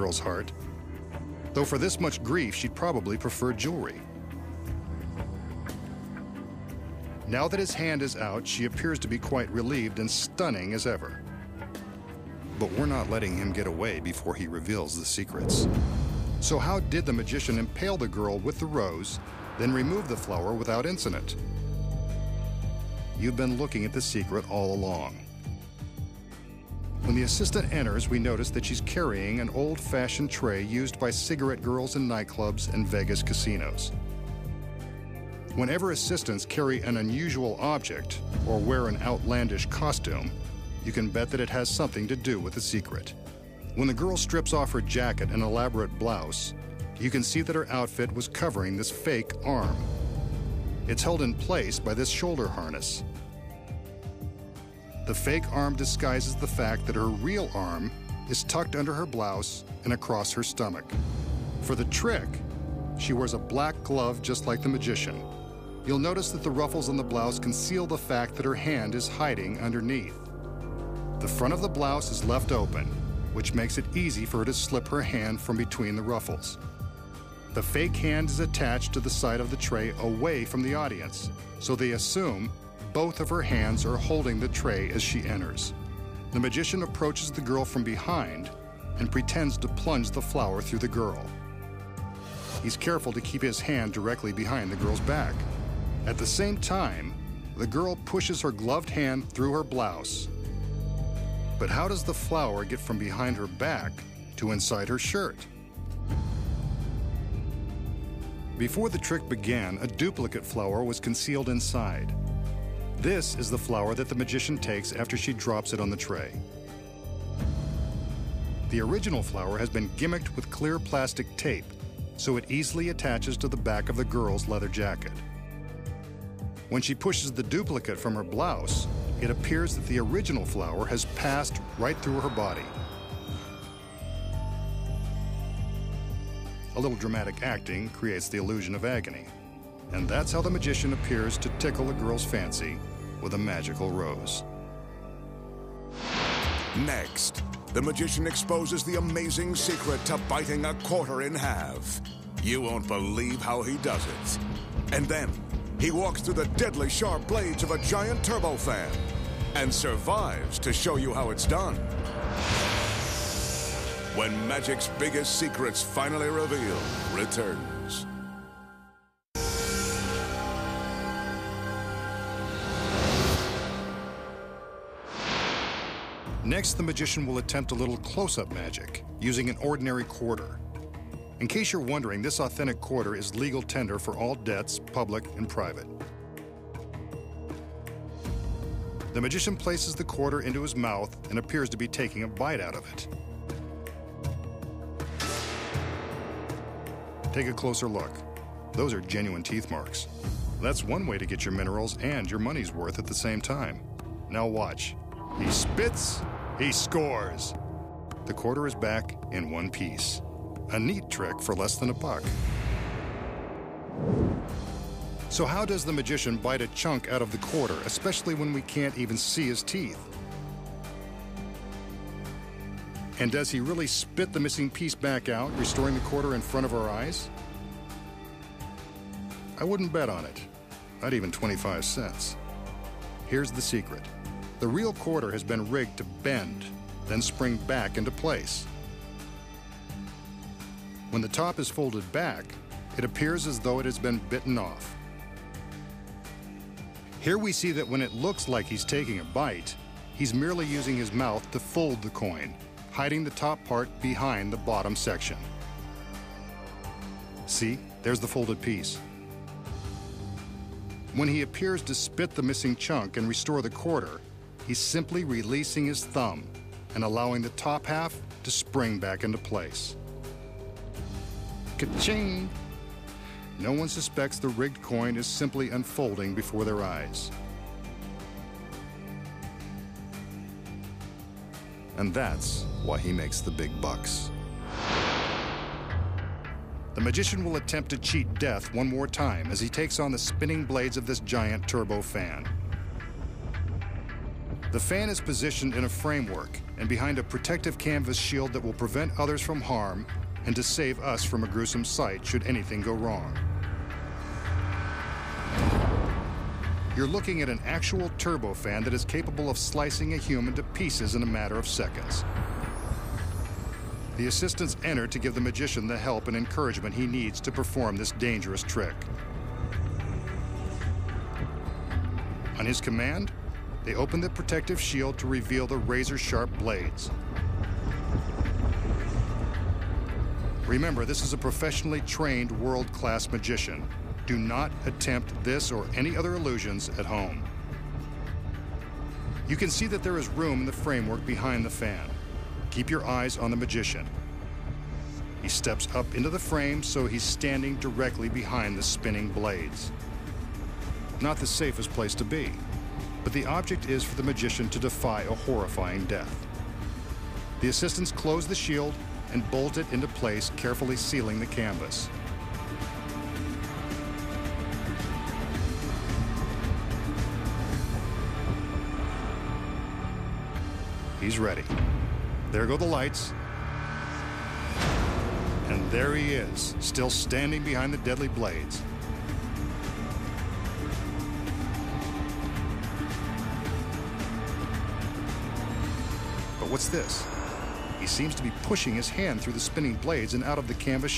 girl's heart. Though for this much grief, she'd probably prefer jewelry. Now that his hand is out, she appears to be quite relieved and stunning as ever. But we're not letting him get away before he reveals the secrets. So how did the magician impale the girl with the rose, then remove the flower without incident? You've been looking at the secret all along. When the assistant enters, we notice that she's carrying an old-fashioned tray used by cigarette girls in nightclubs and Vegas casinos. Whenever assistants carry an unusual object or wear an outlandish costume, you can bet that it has something to do with the secret. When the girl strips off her jacket and elaborate blouse, you can see that her outfit was covering this fake arm. It's held in place by this shoulder harness. The fake arm disguises the fact that her real arm is tucked under her blouse and across her stomach. For the trick, she wears a black glove just like the magician. You'll notice that the ruffles on the blouse conceal the fact that her hand is hiding underneath. The front of the blouse is left open, which makes it easy for her to slip her hand from between the ruffles. The fake hand is attached to the side of the tray away from the audience, so they assume both of her hands are holding the tray as she enters. The magician approaches the girl from behind and pretends to plunge the flower through the girl. He's careful to keep his hand directly behind the girl's back. At the same time, the girl pushes her gloved hand through her blouse. But how does the flower get from behind her back to inside her shirt? Before the trick began, a duplicate flower was concealed inside. This is the flower that the magician takes after she drops it on the tray. The original flower has been gimmicked with clear plastic tape, so it easily attaches to the back of the girl's leather jacket. When she pushes the duplicate from her blouse, it appears that the original flower has passed right through her body. A little dramatic acting creates the illusion of agony. And that's how the magician appears to tickle a girl's fancy with a magical rose. Next, the magician exposes the amazing secret to biting a quarter in half. You won't believe how he does it. And then, he walks through the deadly sharp blades of a giant turbofan and survives to show you how it's done. When magic's biggest secrets finally revealed returns. Next, the magician will attempt a little close-up magic using an ordinary quarter. In case you're wondering, this authentic quarter is legal tender for all debts, public and private. The magician places the quarter into his mouth and appears to be taking a bite out of it. Take a closer look. Those are genuine teeth marks. That's one way to get your minerals and your money's worth at the same time. Now watch. He spits, he scores. The quarter is back in one piece. A neat trick for less than $1. So how does the magician bite a chunk out of the quarter, especially when we can't even see his teeth? And does he really spit the missing piece back out, restoring the quarter in front of our eyes? I wouldn't bet on it, not even 25 cents. Here's the secret. The real quarter has been rigged to bend, then spring back into place. When the top is folded back, it appears as though it has been bitten off. Here we see that when it looks like he's taking a bite, he's merely using his mouth to fold the coin, hiding the top part behind the bottom section. See, there's the folded piece. When he appears to spit the missing chunk and restore the quarter, he's simply releasing his thumb and allowing the top half to spring back into place. Ka-ching! No one suspects the rigged coin is simply unfolding before their eyes. And that's why he makes the big bucks. The magician will attempt to cheat death one more time as he takes on the spinning blades of this giant turbofan. The fan is positioned in a framework and behind a protective canvas shield that will prevent others from harm and to save us from a gruesome sight should anything go wrong. You're looking at an actual turbofan that is capable of slicing a human to pieces in a matter of seconds. The assistants enter to give the magician the help and encouragement he needs to perform this dangerous trick. On his command, they open the protective shield to reveal the razor-sharp blades. Remember, this is a professionally trained world-class magician. Do not attempt this or any other illusions at home. You can see that there is room in the framework behind the fan. Keep your eyes on the magician. He steps up into the frame, so he's standing directly behind the spinning blades. Not the safest place to be, but the object is for the magician to defy a horrifying death. The assistants close the shield and bolt it into place, carefully sealing the canvas. He's ready. There go the lights. And there he is, still standing behind the deadly blades. But what's this? He seems to be pushing his hand through the spinning blades and out of the canvas.